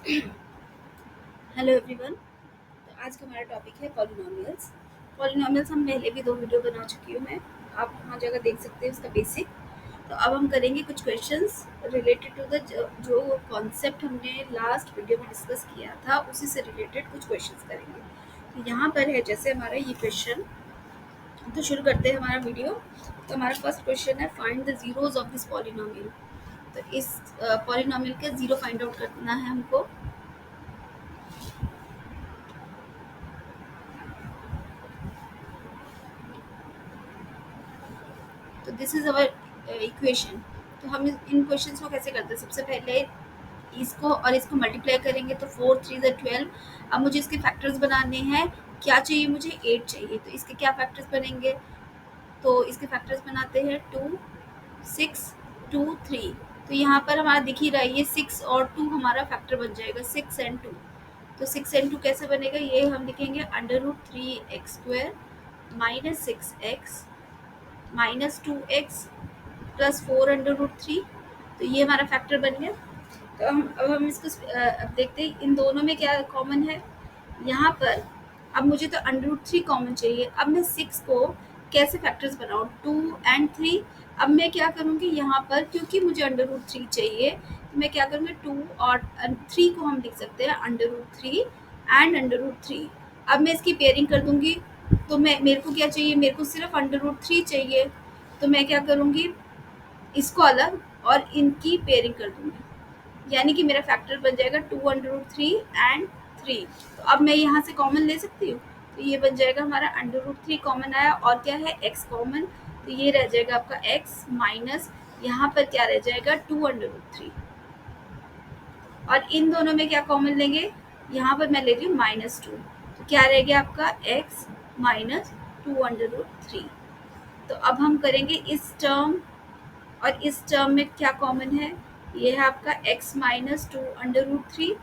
Hello everyone. तो आज का हमारा टॉपिक है पॉलिनोमियल्स। पॉलिनोमियल्स हम पहले भी 2 वीडियो बना चुकी हूँ मैं, आप वहाँ जगह देख सकते हैं उसका बेसिक। तो अब हम करेंगे कुछ क्वेश्चंस रिलेटेड टू द जो कॉन्सेप्ट हमने लास्ट वीडियो में डिस्कस किया था उसी से रिलेटेड कुछ क्वेश्चंस करेंगे। तो यहाँ पर है जैसे हमारा ये क्वेश्चन, तो शुरू करते हैं हमारा वीडियो। तो हमारा फर्स्ट क्वेश्चन है find the zeros of this polynomial. तो इस पॉलिनोमियल का जीरो फाइंड आउट करना है हमको। तो दिस इज अवर इक्वेशन। तो हम इन क्वेश्चंस को कैसे करते हैं, सबसे पहले इसको और इसको मल्टीप्लाई करेंगे तो 4 3 12। अब मुझे इसके फैक्टर्स बनाने हैं। क्या चाहिए मुझे, 8 चाहिए। तो इसके क्या फैक्टर्स बनेंगे, तो इसके फैक्टर्स बनाते हैं 2 6 2 3। तो यहाँ पर हमारा दिख ही रहा है, ये 6 और 2 हमारा फैक्टर बन जाएगा, 6 एंड 2। तो 6 एंड 2 कैसे बनेगा, ये हम लिखेंगे under root 3x² minus 6x minus 2x plus 4√3। तो ये हमारा फैक्टर बन गया। तो अब हम इसको अब देखते हैं इन दोनों में क्या कॉमन है। यहाँ पर अब मुझे तो √3 कॉमन चाहिए। अब मैं 6 को कैसे फैक्टर्स बनाऊँ, 2 एंड 3। अब मैं क्या करूँगी यहाँ पर, क्योंकि मुझे √3 चाहिए तो मैं क्या करूँगी, 2 और 3 को हम लिख सकते हैं √3 एंड √3। अब मैं इसकी पेयरिंग कर दूंगी। तो मेरे को क्या चाहिए, मेरे को सिर्फ √3 चाहिए। तो मैं क्या करूँगी, इसको अलग और इनकी पेयरिंग कर दूंगी, यानी कि मेरा फैक्टर बन जाएगा 2√3 एंड 3। तो अब मैं यहाँ से कॉमन ले सकती हूँ। तो ये बन जाएगा हमारा √3 कॉमन आया, और क्या है, x कॉमन। तो ये रह जाएगा आपका x माइनस यहाँ पर क्या रह जाएगा 2√3। और इन दोनों में क्या कॉमन लेंगे, यहाँ पर मैं ले रही हूँ -2। तो क्या रह गया आपका x माइनस 2√3। तो अब हम करेंगे इस टर्म और इस टर्म में क्या कॉमन है, ये है आपका x माइनस 2√3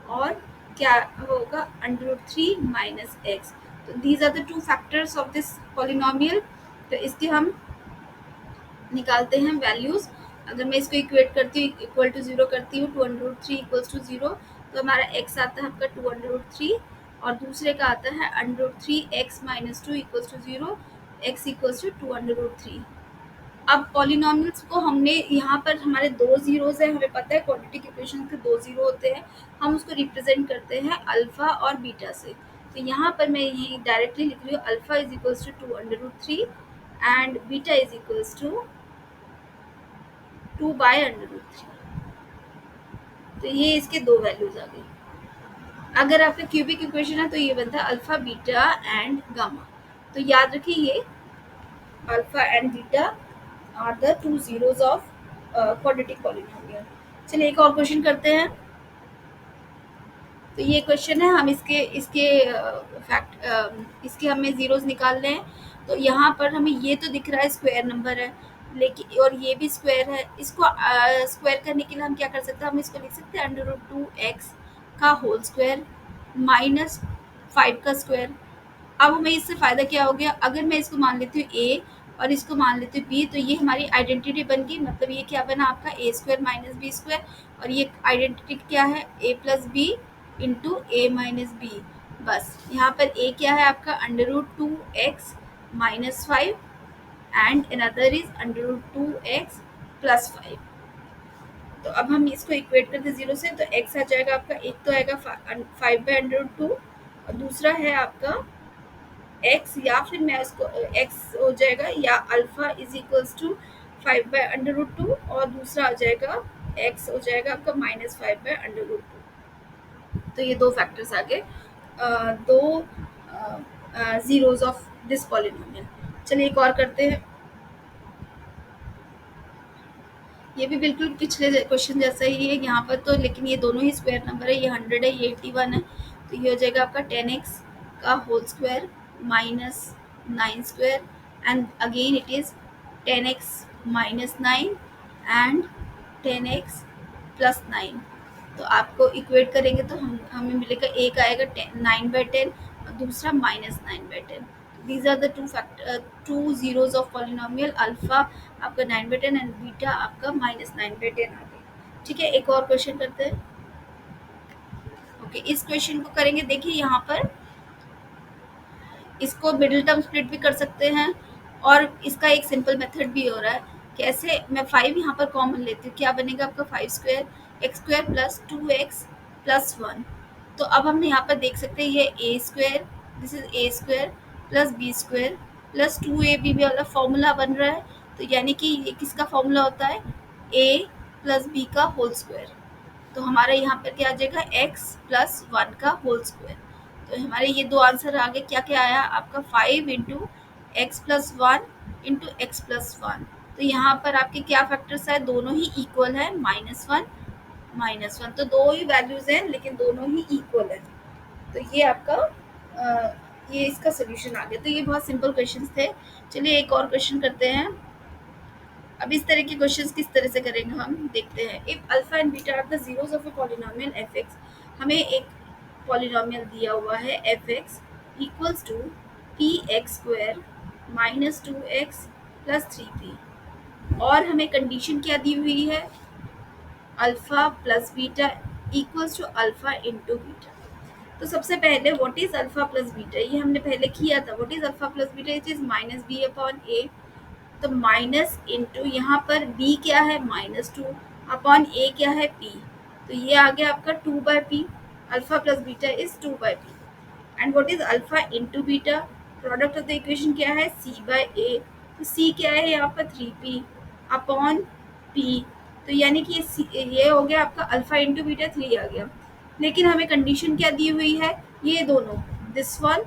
और क्या होगा √3 माइनस x। तो these are the two factors of this polynomial. तो इसके हम निकालते हैं वैल्यूज। अगर मैं इसको इक्वेट करती हूँ, इक्वल टू 0 करती हूँ, 2√3 इक्वल्स टू 0, तो हमारा x आता है आपका 2√3 और दूसरे का आता है √3x minus 2 equals to 0, x equals to 2√3। अब पॉलिनोमियल्स को हमने यहाँ पर हमारे 2 जीरोज है, हमें पता है क्वाड्रेटिक इक्वेशन के 2 जीरो होते हैं। हम उसको रिप्रेजेंट करते हैं अल्फा और बीटा से। तो यहाँ पर मैं ये डायरेक्टली लिख रही हूँ, alpha is equals to 2√3 and beta is equals to 2/√3। तो ये इसके दो वैल्यूज आ गई। अगर आपका क्यूबिक इक्वेशन है तो ये बनता है अल्फा बीटा एंड गामा। तो याद रखिए ये alpha and beta are the 2 zeros of quadratic polynomial। चलिए एक और क्वेश्चन करते हैं। तो ये क्वेश्चन है, हम इसके इसके इसके हमें जीरोस निकालने हैं। तो यहाँ पर हमें ये तो दिख रहा है स्क्वायर नंबर है, लेकिन और ये भी स्क्वायर है। इसको स्क्वायर करने के लिए हम क्या कर सकते हैं, हम इसको लिख सकते हैं √2x का होल स्क्वायर माइनस 5 का स्क्वायर। अब हमें इससे फ़ायदा क्या हो गया, अगर मैं इसको मान लेती हूँ a और इसको मान लेती हूँ b, तो ये हमारी आइडेंटिटी बन गई। मतलब ये क्या बना आपका a² माइनस b², और ये आइडेंटिटी क्या है, a plus B into a minus B. बस यहाँ पर a क्या है आपका √2x minus 5 and another is √2x plus 5। तो अब हम इसको इक्वेट करते जीरो से, तो x आ जाएगा आपका, एक तो आएगा 5/√2 और दूसरा है आपका x, या फिर मैं उसको x हो जाएगा या अल्फा इज इक्वल्स टू 5/√2 और दूसरा आ जाएगा x हो जाएगा आपका -5/√2। तो ये दो फैक्टर्स आ गए, दो जीरोज ऑफ दिस पॉलिनोमियल। चलिए एक और करते हैं। ये भी बिल्कुल पिछले क्वेश्चन जैसा ही है यहाँ पर तो, लेकिन ये दोनों ही स्क्वायर नंबर है, ये 100 है, ये 81 है। तो ये हो जाएगा आपका 10x का whole square minus 9² and again it is 10x minus 9 and 10x plus 9। तो आपको इक्वेट करेंगे तो हमें मिलेगा, एक आएगा 9/10 और दूसरा -9/10। these are the two zeros of polynomial, alpha आपका 9/10 एंड बीटा आपका -9/10 आ गई। ठीक है, एक और क्वेश्चन करते हैं। ओके, इस क्वेश्चन को करेंगे। देखिए यहाँ पर इसको मिडिल टर्म स्प्लिट भी कर सकते हैं और इसका एक सिंपल मेथड भी हो रहा है। कैसे? मैं 5 यहाँ पर कॉमन लेती हूँ, क्या बनेगा आपका 5 square x square plus 2x plus 1। तो अब हम यहाँ पर देख सकते हैं ये a square, this is a square plus B square plus 2ab वाला फॉर्मूला बन रहा है। तो यानी कि ये किसका फॉर्मूला होता है? a प्लस बी का होल स्क्वायर। तो हमारा यहाँ पर क्या आ जाएगा? x प्लस 1 का होल स्क्वायर। तो हमारे ये दो आंसर आगे क्या क्या आया आपका? 5 into x plus one into x plus one. तो यहाँ पर आपके क्या फैक्टर्स है? दोनों ही इक्वल है, -1 तो दो ही वैल्यूज हैं लेकिन दोनों ही इक्वल है। तो ये आपका ये इसका सोल्यूशन आ गया। तो ये बहुत सिंपल क्वेश्चंस थे। चलिए एक और क्वेश्चन करते हैं। अब इस तरह के क्वेश्चंस किस तरह से करेंगे हम देखते हैं। If alpha and beta are the zeros of a polynomial F X, हमें एक पॉलिनोमियल दिया हुआ है F X equals to P X square minus 2x plus 3p, और हमें कंडीशन क्या दी हुई है? Alpha plus beta equals to alpha into beta. तो सबसे पहले what is alpha plus beta, ये हमने पहले किया था। What is alpha plus beta? It is minus B upon ए। तो माइनस इंटू यहाँ पर b क्या है? -2 अपॉन a क्या है? p। तो ये आ गया आपका 2/p। Alpha plus beta is 2/p। And what is alpha into beta? Product of the equation क्या है? c/a। तो c क्या है यहाँ पर? 3p upon p। तो यानी कि ये हो गया आपका अल्फा इंटू बीटा 3 आ गया। लेकिन हमें कंडीशन क्या दी हुई है? ये दोनों, this one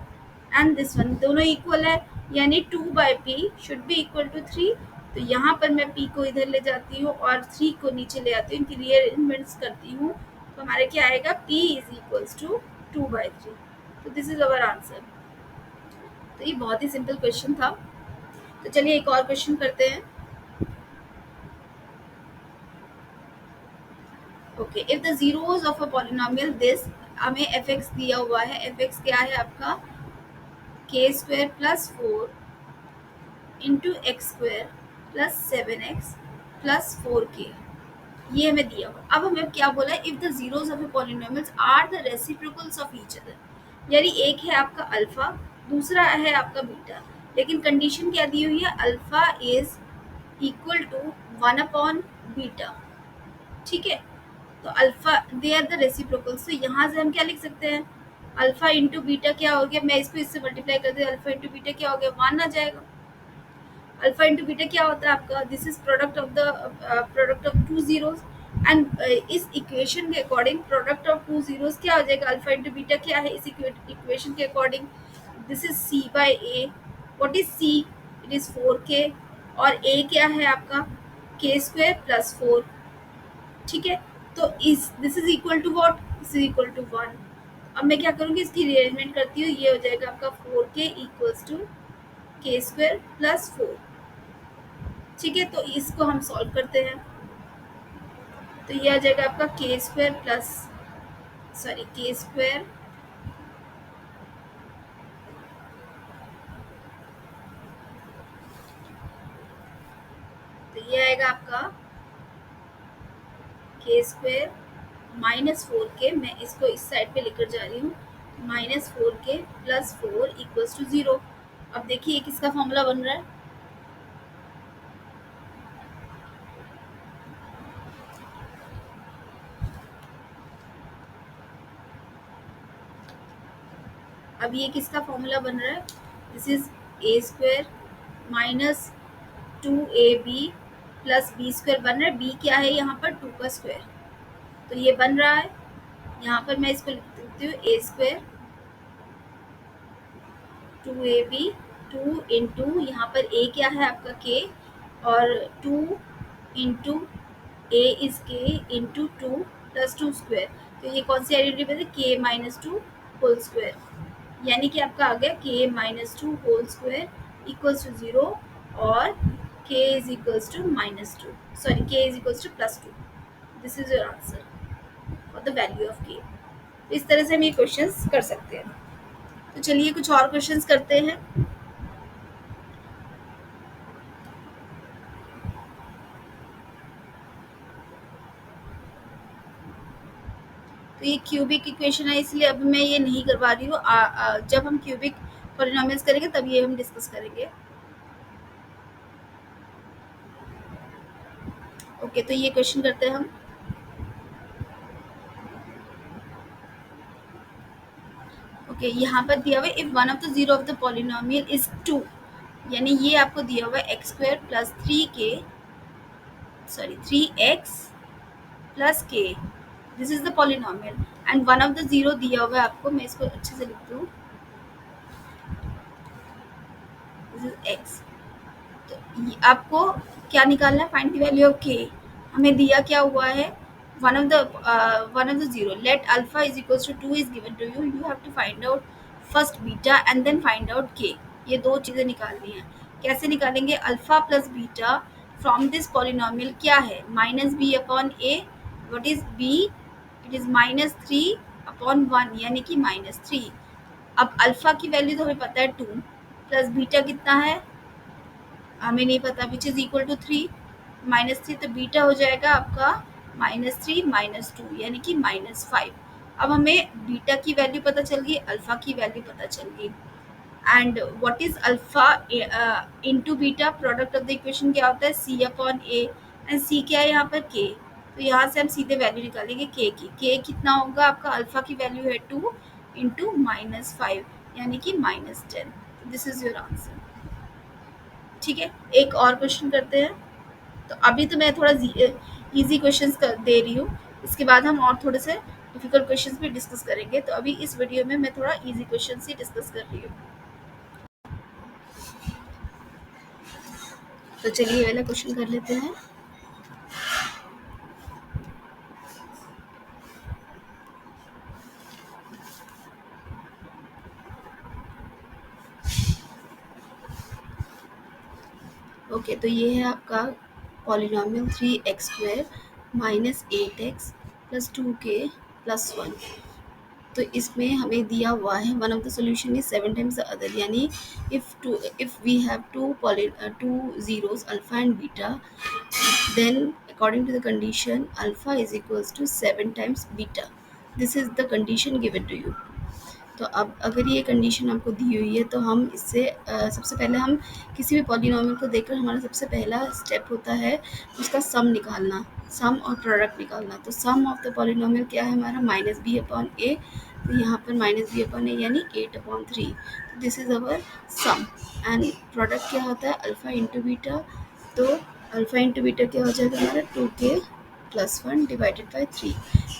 and this one, दोनों इक्वल है, यानी 2/p should be equal to 3। तो यहाँ पर मैं p को इधर ले जाती हूँ और 3 को नीचे ले आती हूँ, इनकी रीअरेंजमेंट्स करती हूँ। तो हमारे क्या आएगा? p is equals to 2/3। तो दिस इज अवर आंसर। तो ये बहुत ही सिंपल क्वेश्चन था। तो चलिए एक और क्वेश्चन करते हैं। Okay, if the zeros of a polynomial this, हमें एफ एक्स दिया हुआ है। एफ एक्स क्या है आपका? के square plus 4 into x square plus 7x plus 4k, ये हमें दिया हुआ। अब हमें क्या बोला है? If the zeros of a polynomials are the reciprocals of each other, यानी एक है आपका अल्फा, दूसरा है आपका बीटा, लेकिन कंडीशन क्या दी हुई है? Alpha is equal to 1 upon beta. ठीक है, तो alpha they are the reciprocals. तो यहाँ से हम क्या लिख सकते हैं? अल्फा इंटू बीटा क्या हो गया? मैं इसको इससे मल्टीप्लाई कर दी, अल्फा इंटू बीटा क्या हो गया? 1 आ जाएगा। अल्फा इंटू बीटा क्या होता है आपका? This is product of the product of two zeros. And इस इक्वेशन के according product of two zeros क्या हो जाएगा? अल्फा इंटू बीटा क्या है इस इक्वेशन के according? This is c/a। What is c? It is 4k, और a क्या है आपका? k square plus 4। ठीक है, तो इस this is equal to what? This is equal to 1। अब मैं क्या करूँगी? इसकी रीअरेंजमेंट करती हूँ। ये हो जाएगा आपका 4k equals to k square plus 4। ठीक है, तो इसको हम सॉल्व करते हैं। तो ये आ जाएगा आपका के स्क्वायर प्लस के स्क्वायर तो ये आएगा आपका के स्क्वायर -4k। मैं इसको इस साइड पे लेकर जा रही हूँ। -4k plus 4 equals to 0। अब देखिए किसका फॉर्मूला बन रहा है? अब ये किसका फॉर्मूला बन रहा है? This is a square minus 2ab plus B square बन रहा है। बी क्या है यहाँ पर? 2 का स्क्वायर। तो ये बन रहा है, यहाँ पर मैं इसको लिख देती हूँ ए स्क्वायर 2ab 2 इंटू यहाँ पर a क्या है आपका? k, और 2 into a is k into 2 plus 2 square. तो ये कौन सी आइडेंटिटी है? k माइनस 2 होल स्क्वायर, यानी कि आपका आ गया k minus 2 whole square equals to 0, और k is equals to k is equals to plus 2। This is your answer for the value of k। इस तरह से हम ये क्वेश्चंस कर सकते हैं। तो चलिए कुछ और क्वेश्चंस करते हैं। तो तो ये क्यूबिक इक्वेशन है, इसलिए अब मैं ये नहीं करवा रही हूँ। जब हम क्यूबिक पॉलिनोमियल्स करेंगे तब ये हम डिस्कस करेंगे। ओके, तो ये क्वेश्चन करते हैं हम। ओके, यहाँ पर दिया हुआ है if one of the zero of the polynomial is 2, यानी ये आपको दिया हुआ है एक्स स्क्वायर प्लस 3x प्लस k, this is the polynomial and one of the zero दिया हुआ है आपको, मैं इसको अच्छे से लिखती हूँ, दिस इज एक्स। तो आपको क्या निकालना है, फाइंड द वैल्यू ऑफ के। हमें दिया क्या हुआ है, one of the zero, let alpha is equals to 2 is given to you, you have to find out first beta and then find out K. ये दो चीजें निकालनी है। कैसे निकालेंगे, alpha plus beta from this polynomial क्या है, minus B upon A. What is B, it is -3/1 यानी कि -3। अब अल्फा की वैल्यू तो हमें पता है 2, प्लस बीटा कितना है हमें नहीं पता, विच इज इक्वल टू 3, -3, तो बीटा हो जाएगा आपका -3 -2 यानी कि -5। अब हमें बीटा की वैल्यू पता चल गई, अल्फा की वैल्यू पता चल गई। And what is alpha into beta, product of the equation क्या होता है, सी अपॉन ए, एंड सी क्या है यहाँ पर के। तो यहाँ से हम सीधे वैल्यू निकालेंगे के की। के कितना होगा आपका, अल्फा की वैल्यू है 2 इंटू -5 यानी कि -10। This is your answer. ठीक है, एक और क्वेश्चन करते हैं। तो अभी तो मैं थोड़ा इजी क्वेश्चंस दे रही हूँ, इसके बाद हम और थोड़े से डिफिकल्ट क्वेश्चंस भी डिस्कस करेंगे। तो अभी इस वीडियो में मैं थोड़ा इजी क्वेश्चंस ही डिस्कस कर रही हूँ। तो चलिए ये वाला क्वेश्चन कर लेते हैं। ओके, तो ये है आपका polynomial 3x² -8x plus 2k plus 1। तो इसमें हमें दिया हुआ है one of the solution is 7 times the other, यानी if we have two zeros alpha and beta, then according to the condition alpha is equals to 7 times beta. This is the condition given to you. तो अब अगर ये condition आपको दी हुई है तो हम इससे सबसे पहले हम किसी भी पॉलिनोमियल को देखकर हमारा सबसे पहला स्टेप होता है उसका सम निकालना, सम और प्रोडक्ट निकालना। तो सम ऑफ द पॉलिनोमियल क्या है हमारा, -b/a। तो यहाँ पर -b/a यानी 8/3। तो this is our sum and product क्या होता है, अल्फा इंटू बीटा। तो अल्फा इंटू बीटा क्या हो जाएगा हमारा, 2k प्लस 1 डिवाइडेड बाई 3।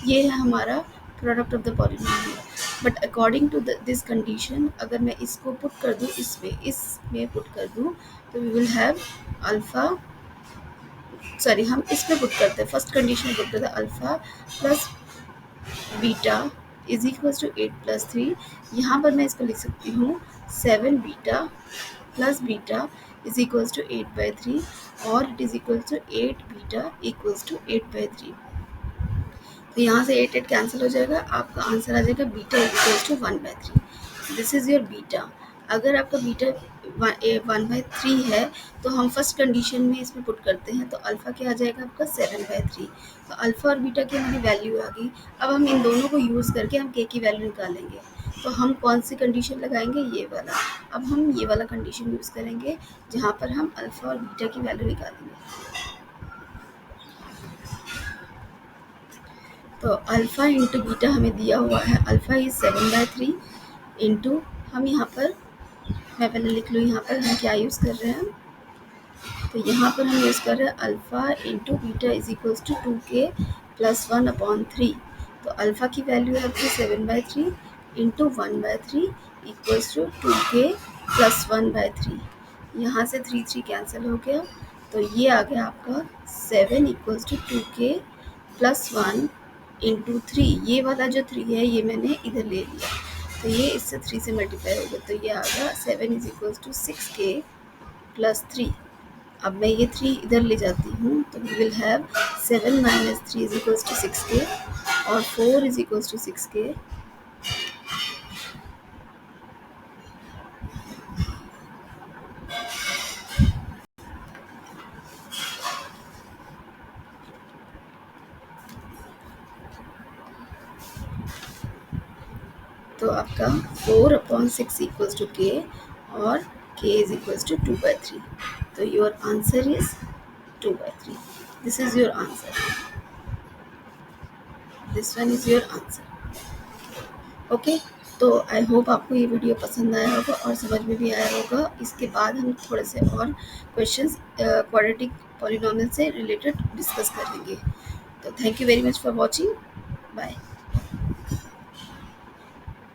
ये है हमारा product of the polynomial. But according to this condition अगर मैं इसको पुट कर दूँ इसमें पुट कर दूँ तो we will have alpha, sorry हम इसमें पुट करते हैं, फर्स्ट कंडीशन पुट करते हैं, alpha plus beta is equals to 8 plus 3। यहाँ पर मैं इसको लिख सकती हूँ 7 beta plus beta is equals to 8/3 और it is equals to 8 beta equals to 8/3। तो यहाँ से 8 कैंसिल हो जाएगा, आपका आंसर आ जाएगा beta equals to 1/3। This is your beta. अगर आपका बीटा 1/3 है तो हम फर्स्ट कंडीशन में इसमें पुट करते हैं, तो अल्फा क्या आ जाएगा आपका 7/3। तो अल्फा और बीटा की हमारी वैल्यू आ गई। अब हम इन दोनों को यूज़ करके हम के की वैल्यू निकालेंगे। तो हम कौन सी कंडीशन लगाएंगे, ये वाला। अब हम ये वाला कंडीशन यूज़ करेंगे जहाँ पर हम अल्फा और बीटा की वैल्यू निकालेंगे। तो अल्फ़ा इंटू बीटा हमें दिया हुआ है, अल्फ़ा इज 7/3 इंटू, हम यहाँ पर, मैं पहले लिख लूँ यहाँ पर हम क्या यूज़ कर रहे हैं। तो यहाँ पर हम यूज़ कर रहे हैं alpha into beta is equals to 2k plus 1/3। तो अल्फ़ा की वैल्यू है आपकी 7/3 into 1/3 equals to 2k plus 1/3। यहाँ से 3 कैंसिल हो गया, तो ये आ गया आपका 7 equals to 2k plus 1 into 3। ये वाला जो 3 है ये मैंने इधर ले लिया, तो ये इससे 3 से मल्टीप्लाई हो गया, तो ये आ गया 7 is equals to 6k plus 3। अब मैं ये 3 इधर ले जाती हूँ, तो we will have 7 minus 3 is equals to 6k और 4 इज इक्वल्स टू 6k। तो आपका 4/6 इक्वल्स टू k और k इज इक्वल्स टू 2/3. तो your answer is 2/3. This is your answer. This one is your answer. Okay. तो I hope आपको ये video पसंद आया होगा और समझ में भी आया होगा. इसके बाद हम थोड़े से और क्वेश्चंस क्वाड्रेटिक पॉलिनोमियल से रिलेटेड डिस्कस करेंगे. तो thank you very much for watching. Bye.